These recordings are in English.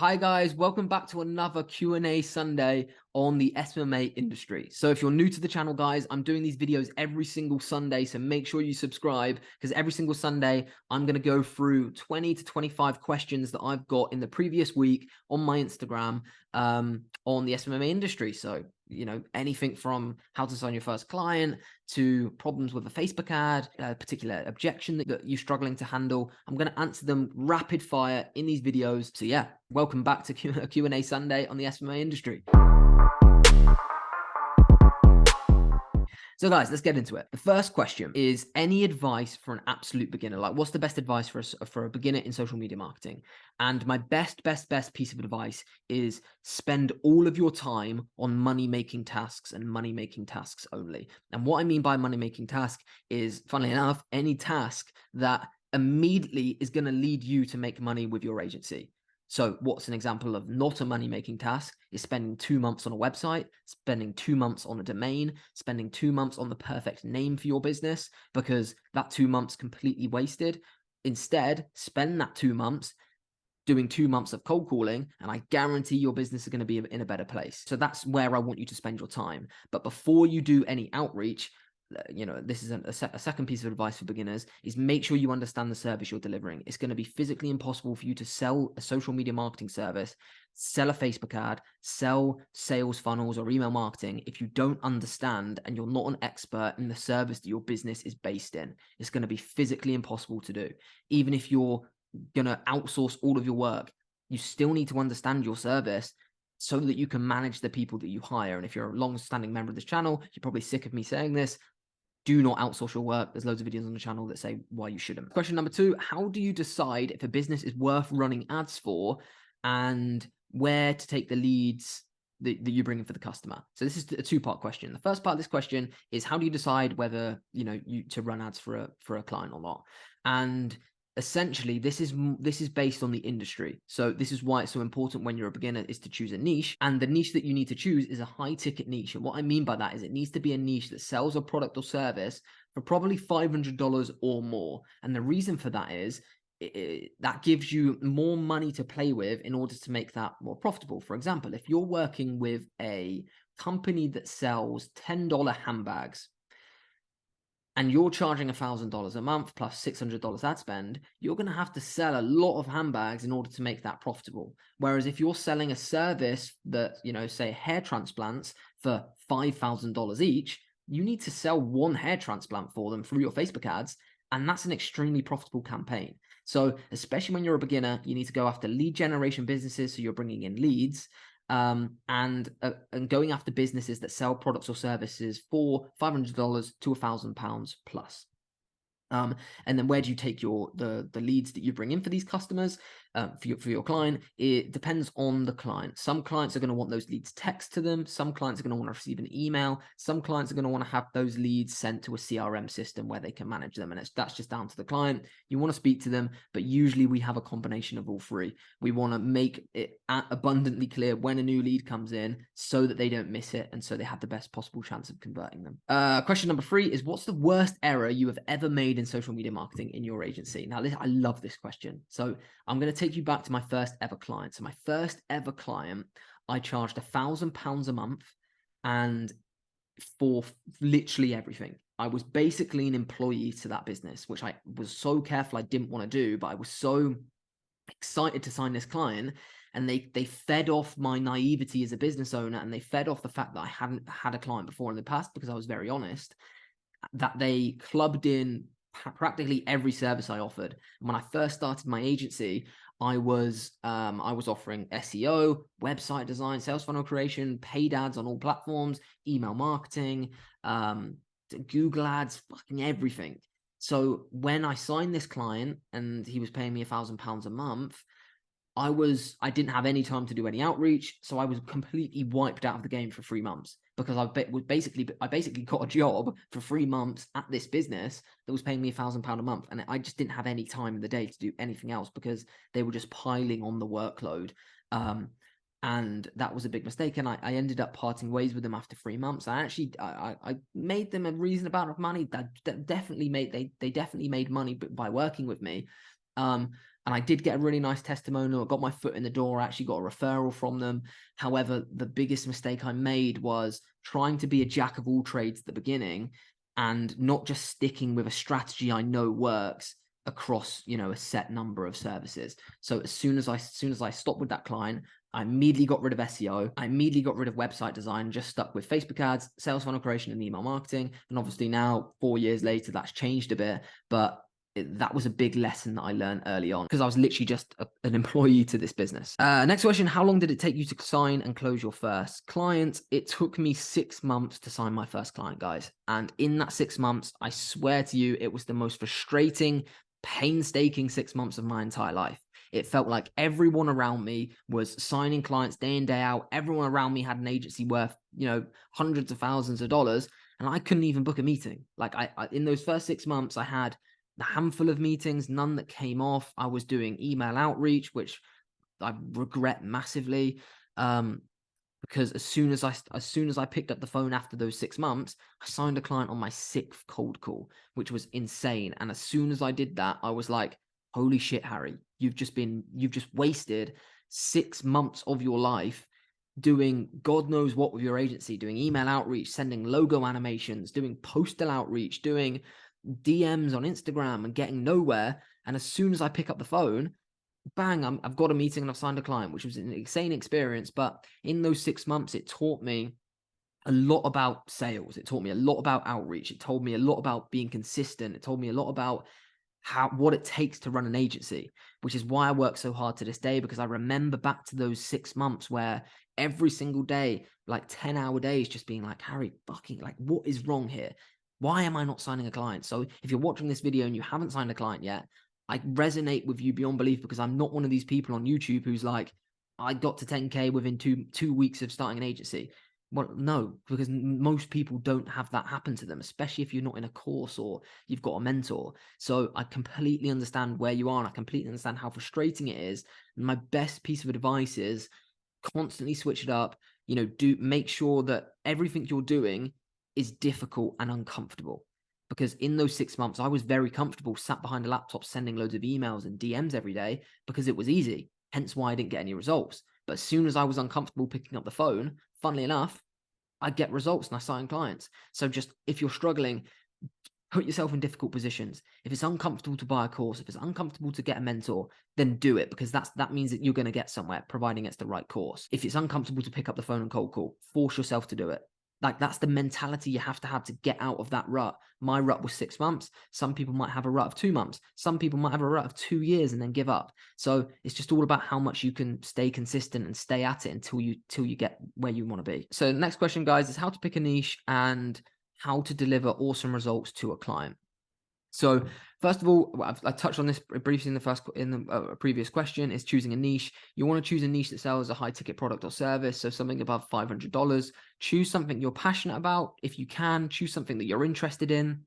Hi guys, welcome back to another Q&A Sunday on the SMMA industry. So if you're new to the channel, guys, I'm doing these videos every single Sunday, so make sure you subscribe because every single Sunday I'm going to go through 20 to 25 questions that I've got in the previous week on my Instagram on the SMMA industry. So, you know, anything from how to sign your first client to problems with a Facebook ad, a particular objection that you're struggling to handle. I'm going to answer them rapid fire in these videos. So yeah, welcome back to Q&A Sunday on the SMMA industry. So guys, let's get into it. The first question is, any advice for an absolute beginner? Like, what's the best advice for a beginner in social media marketing? And my best piece of advice is spend all of your time on money-making tasks and money-making tasks only. And what I mean by money-making task is, funnily enough, any task that immediately is going to lead you to make money with your agency. So what's an example of not a money-making task is spending 2 months on a website, spending 2 months on a domain, spending 2 months on the perfect name for your business, because that 2 months completely wasted. Instead, spend that 2 months doing 2 months of cold calling, and I guarantee your business is going to be in a better place. So that's where I want you to spend your time. But before you do any outreach, you know, this is a second piece of advice for beginners, is make sure you understand the service you're delivering. It's going to be physically impossible for you to sell a social media marketing service, sell a Facebook ad, sell sales funnels or email marketing if you don't understand and you're not an expert in the service that your business is based in. It's going to be physically impossible to do. Even if you're going to outsource all of your work, you still need to understand your service so that you can manage the people that you hire. And if you're a long-standing member of this channel, you're probably sick of me saying this. Do not outsource your work. There's loads of videos on the channel that say why you shouldn't. Question number 2, how do you decide if a business is worth running ads for and where to take the leads that you bring in for the customer? So this is a 2-part question. The first part of this question is, how do you decide whether, you know, to run ads for a client or not? And essentially, this is based on the industry. So this is why it's so important when you're a beginner is to choose a niche. And the niche that you need to choose is a high ticket niche. And what I mean by that is it needs to be a niche that sells a product or service for probably $500 or more. And the reason for that is that gives you more money to play with in order to make that more profitable. For example, if you're working with a company that sells $10 handbags, and you're charging $1,000 a month plus $600 ad spend, you're going to have to sell a lot of handbags in order to make that profitable. Whereas if you're selling a service that, you know, say hair transplants for $5,000 each, you need to sell 1 hair transplant for them through your Facebook ads, and that's an extremely profitable campaign. So especially when you're a beginner, you need to go after lead generation businesses, so you're bringing in leads, and going after businesses that sell products or services for $500 to £1,000 plus. And then where do you take the leads that you bring in for these customers, for your client? It depends on the client. Some clients are going to want those leads text to them. Some clients are going to want to receive an email. Some clients are going to want to have those leads sent to a CRM system where they can manage them. And that's just down to the client. You want to speak to them, but usually we have a combination of all 3. We want to make it abundantly clear when a new lead comes in so that they don't miss it and so they have the best possible chance of converting them. Question number 3 is, what's the worst error you have ever made in social media marketing in your agency? Now, I love this question. So I'm going to take you back to my first ever client. So my first ever client, I charged £1,000 a month, and for literally everything. I was basically an employee to that business, which I was so careful I didn't want to do, but I was so excited to sign this client. And they fed off my naivety as a business owner, and they fed off the fact that I hadn't had a client before in the past because I was very honest, that they clubbed in practically every service I offered. And when I first started my agency, I was offering SEO, website design, sales funnel creation, paid ads on all platforms, email marketing, Google ads, fucking everything. So when I signed this client and he was paying me £1,000 a month, I didn't have any time to do any outreach, so I was completely wiped out of the game for 3 months because I basically got a job for 3 months at this business that was paying me £1,000 a month, and I just didn't have any time in the day to do anything else because they were just piling on the workload, and that was a big mistake. And I ended up parting ways with them after 3 months. I made them a reasonable amount of money. That definitely made they definitely made money by working with me. And I did get a really nice testimonial. I got my foot in the door. I actually got a referral from them. However, the biggest mistake I made was trying to be a jack of all trades at the beginning and not just sticking with a strategy I know works across, a set number of services. So as soon as I stopped with that client, I immediately got rid of SEO. I immediately got rid of website design, just stuck with Facebook ads, sales funnel creation, and email marketing. And obviously now, 4 years later, that's changed a bit, but that was a big lesson that I learned early on because I was literally just an employee to this business. Next question, how long did it take you to sign and close your first client? It took me 6 months to sign my first client, guys. And in that 6 months, I swear to you, it was the most frustrating, painstaking 6 months of my entire life. It felt like everyone around me was signing clients day in, day out. Everyone around me had an agency worth, hundreds of thousands of dollars, and I couldn't even book a meeting. Like I in those first 6 months, I had a handful of meetings, none that came off. I was doing email outreach, which I regret massively, because as soon as I picked up the phone after those 6 months, I signed a client on my 6th cold call, which was insane. And as soon as I did that, I was like, holy shit, Harry, you've just wasted 6 months of your life doing God knows what with your agency, doing email outreach, sending logo animations, doing postal outreach, doing DMs on Instagram and getting nowhere. And as soon as I pick up the phone, bang, I've got a meeting and I've signed a client, which was an insane experience. But in those 6 months, it taught me a lot about sales. It taught me a lot about outreach. It told me a lot about being consistent. It told me a lot about what it takes to run an agency, which is why I work so hard to this day, because I remember back to those 6 months where every single day, like 10-hour days, just being like, Harry, fucking, like, what is wrong here? Why am I not signing a client? So if you're watching this video and you haven't signed a client yet, I resonate with you beyond belief, because I'm not one of these people on YouTube who's like, I got to 10K within two weeks of starting an agency. Well, no, because most people don't have that happen to them, especially if you're not in a course or you've got a mentor. So I completely understand where you are, and I completely understand how frustrating it is. And my best piece of advice is constantly switch it up. Make sure that everything you're doing is difficult and uncomfortable. Because in those 6 months, I was very comfortable, sat behind a laptop, sending loads of emails and DMs every day because it was easy. Hence why I didn't get any results. But as soon as I was uncomfortable picking up the phone, funnily enough, I get results and I sign clients. So just, if you're struggling, put yourself in difficult positions. If it's uncomfortable to buy a course, if it's uncomfortable to get a mentor, then do it, because that means that you're going to get somewhere, providing it's the right course. If it's uncomfortable to pick up the phone and cold call, force yourself to do it. Like, that's the mentality you have to get out of that rut. My rut was 6 months. Some people might have a rut of 2 months. Some people might have a rut of 2 years and then give up. So it's just all about how much you can stay consistent and stay at it until you get where you want to be. So the next question, guys, is how to pick a niche and how to deliver awesome results to a client. So first of all, I touched on this briefly in the previous question, is choosing a niche. You want to choose a niche that sells a high ticket product or service. So something above $500. Choose something you're passionate about. If you can, choose something that you're interested in,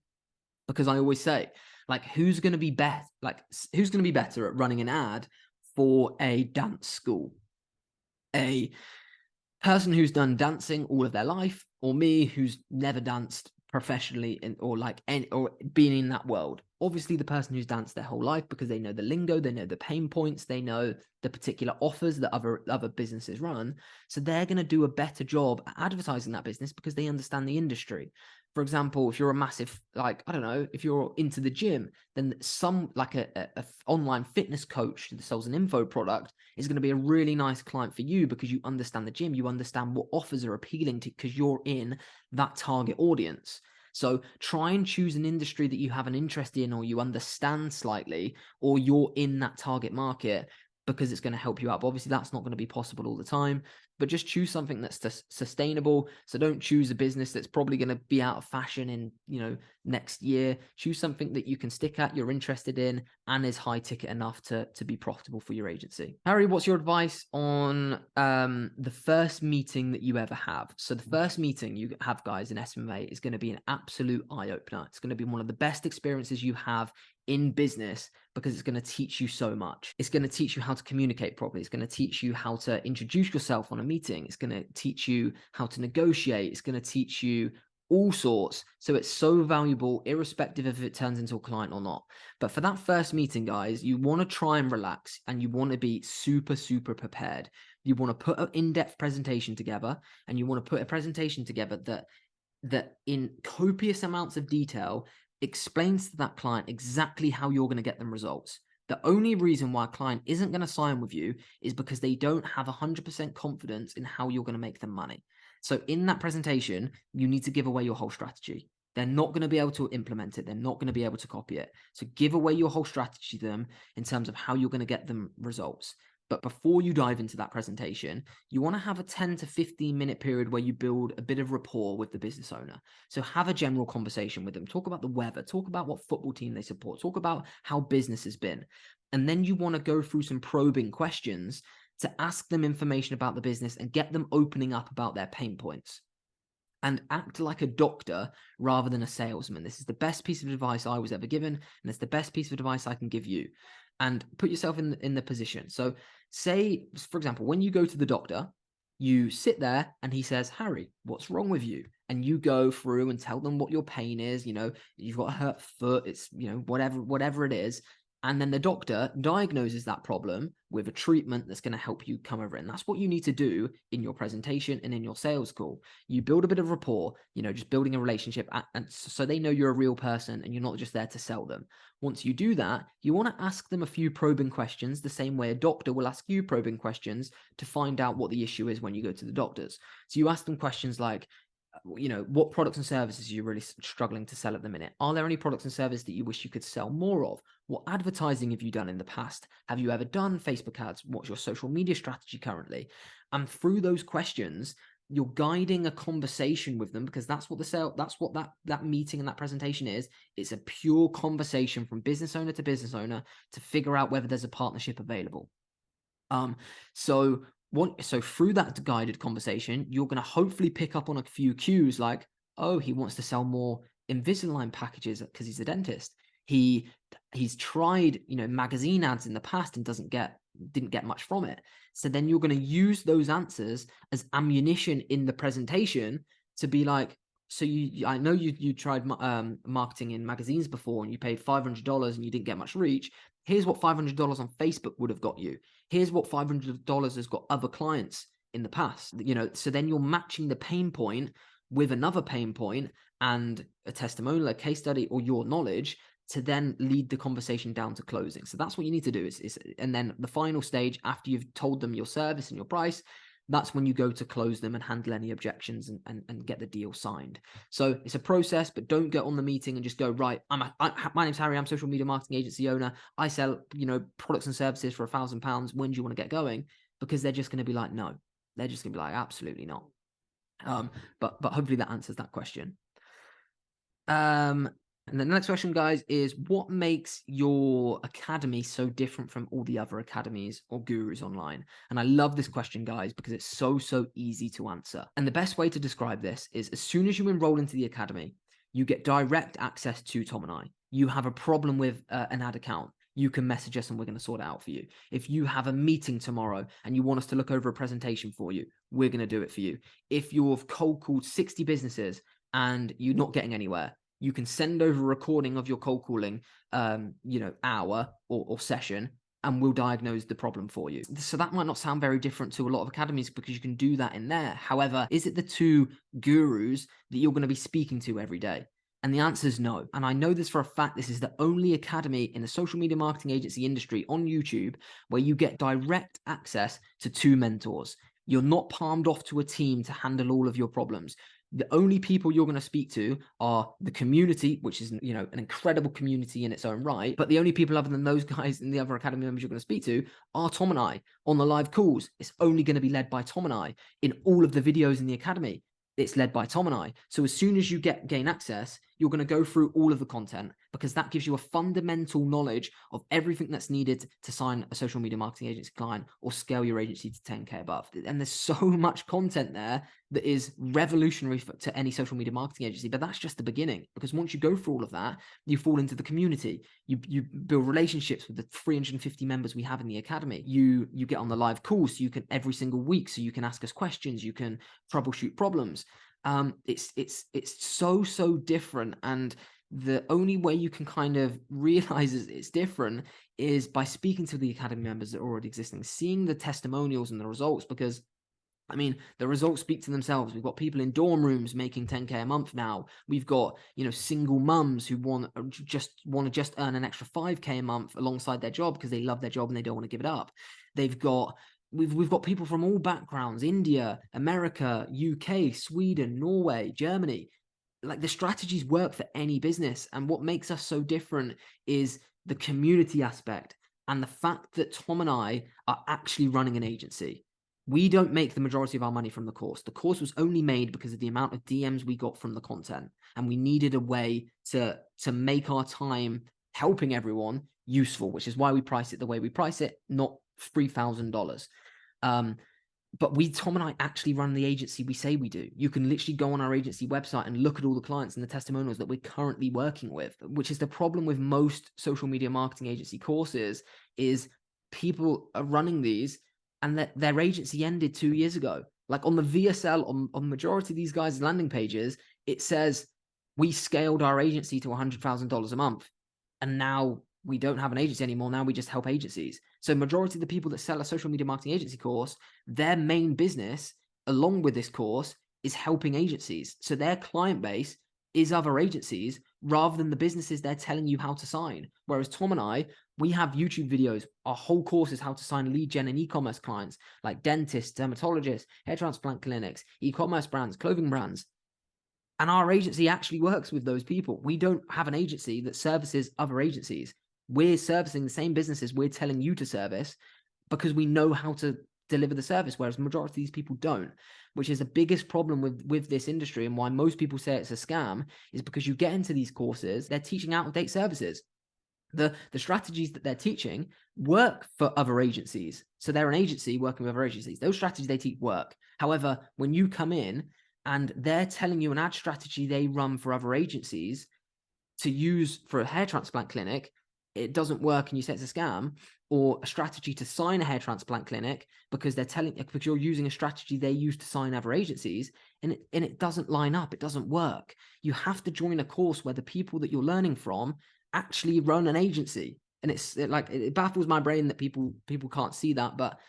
because I always say, like, who's going to be better at running an ad for a dance school? A person who's done dancing all of their life, or me, who's never danced professionally or been in that world? Obviously the person who's danced their whole life, because they know the lingo, they know the pain points, they know the particular offers that other businesses run. So they're going to do a better job at advertising that business because they understand the industry. For example, if you're a massive, if you're into the gym, then some a online fitness coach that sells an info product is going to be a really nice client for you, because you understand the gym, you understand what offers are appealing to, because you're in that target audience. So try and choose an industry that you have an interest in, or you understand slightly, or you're in that target market, because it's going to help you out. But obviously that's not going to be possible all the time, but just choose something that's sustainable. So don't choose a business that's probably going to be out of fashion in, next year. Choose something that you can stick at, you're interested in, and is high ticket enough to be profitable for your agency. Harry, what's your advice on the first meeting that you ever have? So the first meeting you have, guys, in SMMA is going to be an absolute eye-opener. It's going to be one of the best experiences you have in business, because it's going to teach you so much. It's going to teach you how to communicate properly. It's going to teach you how to introduce yourself on a meeting. It's going to teach you how to negotiate. It's going to teach you all sorts. So it's so valuable, irrespective of if it turns into a client or not. But for that first meeting, guys, you want to try and relax, and you want to be super, super prepared. You want to put an in-depth presentation together, and you want to put a presentation together that in copious amounts of detail explains to that client exactly how you're going to get them results. The only reason why a client isn't going to sign with you is because they don't have 100% confidence in how you're going to make them money. So in that presentation, you need to give away your whole strategy. They're not going to be able to implement it. They're not going to be able to copy it. So give away your whole strategy to them in terms of how you're going to get them results. But before you dive into that presentation, you want to have a 10 to 15 minute period where you build a bit of rapport with the business owner. So have a general conversation with them. Talk about the weather. Talk about what football team they support. Talk about how business has been. And then you want to go through some probing questions to ask them information about the business and get them opening up about their pain points. And act like a doctor rather than a salesman. This is the best piece of advice I was ever given, and it's the best piece of advice I can give you. And put yourself in the position. So say, for example, when you go to the doctor, you sit there and he says, Harry, what's wrong with you? And you go through and tell them what your pain is. You've got a hurt foot. It's, whatever it is. And then the doctor diagnoses that problem with a treatment that's going to help you come over it. And that's what you need to do in your presentation and in your sales call. You build a bit of rapport, just building a relationship, and so they know you're a real person and you're not just there to sell them. Once you do that, you want to ask them a few probing questions, the same way a doctor will ask you probing questions to find out what the issue is when you go to the doctors. So you ask them questions like, what products and services are you really struggling to sell at the minute? Are there any products and services that you wish you could sell more of? What advertising have you done in the past? Have you ever done Facebook ads? What's your social media strategy currently? And through those questions, you're guiding a conversation with them, because that's what that meeting and that presentation is. It's a pure conversation from business owner to business owner to figure out whether there's a partnership available. So through that guided conversation, you're going to hopefully pick up on a few cues like, oh, he wants to sell more Invisalign packages because he's a dentist. He's tried, magazine ads in the past and didn't get much from it. So then you're going to use those answers as ammunition in the presentation to be like, so I know you tried marketing in magazines before and you paid $500 and you didn't get much reach. Here's what $500 on Facebook would have got you. Here's what $500 has got other clients in the past. So then you're matching the pain point with another pain point and a testimonial, a case study, or your knowledge to then lead the conversation down to closing. So that's what you need to do. And then the final stage, after you've told them your service and your price, that's when you go to close them and handle any objections and get the deal signed. So it's a process, but don't get on the meeting and just go, right, my name's Harry, I'm social media marketing agency owner. I sell, products and services for £1,000. When do you want to get going? Because they're just going to be like, no, they're just going to be like, absolutely not. But hopefully that answers that question. And the next question, guys, is what makes your academy so different from all the other academies or gurus online? And I love this question, guys, because it's so easy to answer. And the best way to describe this is as soon as you enroll into the academy, you get direct access to Tom and I. You have a problem with an ad account, you can message us and we're going to sort it out for you. If you have a meeting tomorrow and you want us to look over a presentation for you, we're going to do it for you. If you've cold called 60 businesses and you're not getting anywhere, you can send over a recording of your cold calling, hour or session, and we'll diagnose the problem for you. So that might not sound very different to a lot of academies because you can do that in there. However, is it the two gurus that you're going to be speaking to every day? And the answer is no. And I know this for a fact. This is the only academy in the social media marketing agency industry on YouTube where you get direct access to two mentors. You're not palmed off to a team to handle all of your problems. The only people you're going to speak to are the community, which is, an incredible community in its own right. But the only people other than those guys and the other academy members you're going to speak to are Tom and I. On the live calls, it's only going to be led by Tom and I. In all of the videos in the academy, it's led by Tom and I. So as soon as you gain access, you're going to go through all of the content because that gives you a fundamental knowledge of everything that's needed to sign a social media marketing agency client or scale your agency to 10K above. And there's so much content there that is revolutionary to any social media marketing agency, but that's just the beginning, because once you go through all of that, you fall into the community, you build relationships with the 350 members we have in the academy, you get on the live calls so you can every single week, so you can ask us questions, you can troubleshoot problems. It's so different. And the only way you can kind of realize it's different is by speaking to the academy members that are already existing, seeing the testimonials and the results, because I mean, the results speak to themselves. We've got people in dorm rooms making 10K a month now. We've got, single mums who want to just earn an extra 5K a month alongside their job because they love their job and they don't want to give it up. We've got people from all backgrounds: India, America, UK, Sweden, Norway, Germany. Like, the strategies work for any business. And what makes us so different is the community aspect and the fact that Tom and I are actually running an agency. We don't make the majority of our money from the course. The course was only made because of the amount of DMs we got from the content, and we needed a way to make our time helping everyone useful, which is why we price it the way we price it, not $3,000. But Tom and I actually run the agency we say we do. You can literally go on our agency website and look at all the clients and the testimonials that we're currently working with, which is the problem with most social media marketing agency courses. Is people are running these and their agency ended 2 years ago. Like, on the VSL, on majority of these guys' landing pages, it says we scaled our agency to $100,000 a month, and now we don't have an agency anymore. Now we just help agencies. So majority of the people that sell a social media marketing agency course, their main business along with this course is helping agencies. So their client base is other agencies rather than the businesses they're telling you how to sign. Whereas Tom and I, we have YouTube videos. Our whole course is how to sign lead gen and e-commerce clients like dentists, dermatologists, hair transplant clinics, e-commerce brands, clothing brands. And our agency actually works with those people. We don't have an agency that services other agencies. We're servicing the same businesses we're telling you to service because we know how to deliver the service, whereas the majority of these people don't, which is the biggest problem with this industry, and why most people say it's a scam is because you get into these courses, they're teaching out-of-date services. The strategies that they're teaching work for other agencies. So they're an agency working with other agencies. Those strategies they teach work. However, when you come in and they're telling you an ad strategy they run for other agencies to use for a hair transplant clinic, it doesn't work and you say it's a scam, or a strategy to sign a hair transplant clinic because you're using a strategy they use to sign other agencies, and it doesn't line up. It doesn't work. You have to join a course where the people that you're learning from actually run an agency. And it baffles my brain that people can't see that, but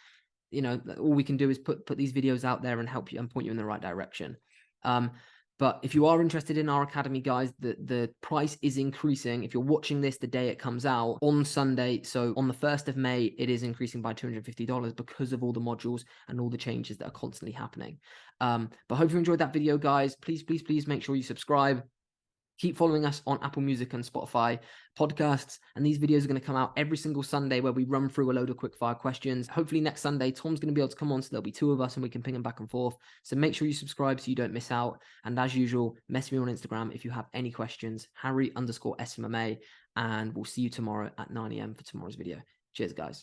all we can do is put these videos out there and help you and point you in the right direction. But if you are interested in our academy, guys, the price is increasing. If you're watching this the day it comes out on Sunday, so on the 1st of May, it is increasing by $250 because of all the modules and all the changes that are constantly happening. But hope you enjoyed that video, guys. Please make sure you subscribe. Keep following us on Apple Music and Spotify podcasts. And these videos are going to come out every single Sunday where we run through a load of quickfire questions. Hopefully next Sunday, Tom's going to be able to come on, so there'll be 2 of us and we can ping them back and forth. So make sure you subscribe so you don't miss out. And as usual, message me on Instagram if you have any questions, Harry_SMMA. And we'll see you tomorrow at 9 AM for tomorrow's video. Cheers, guys.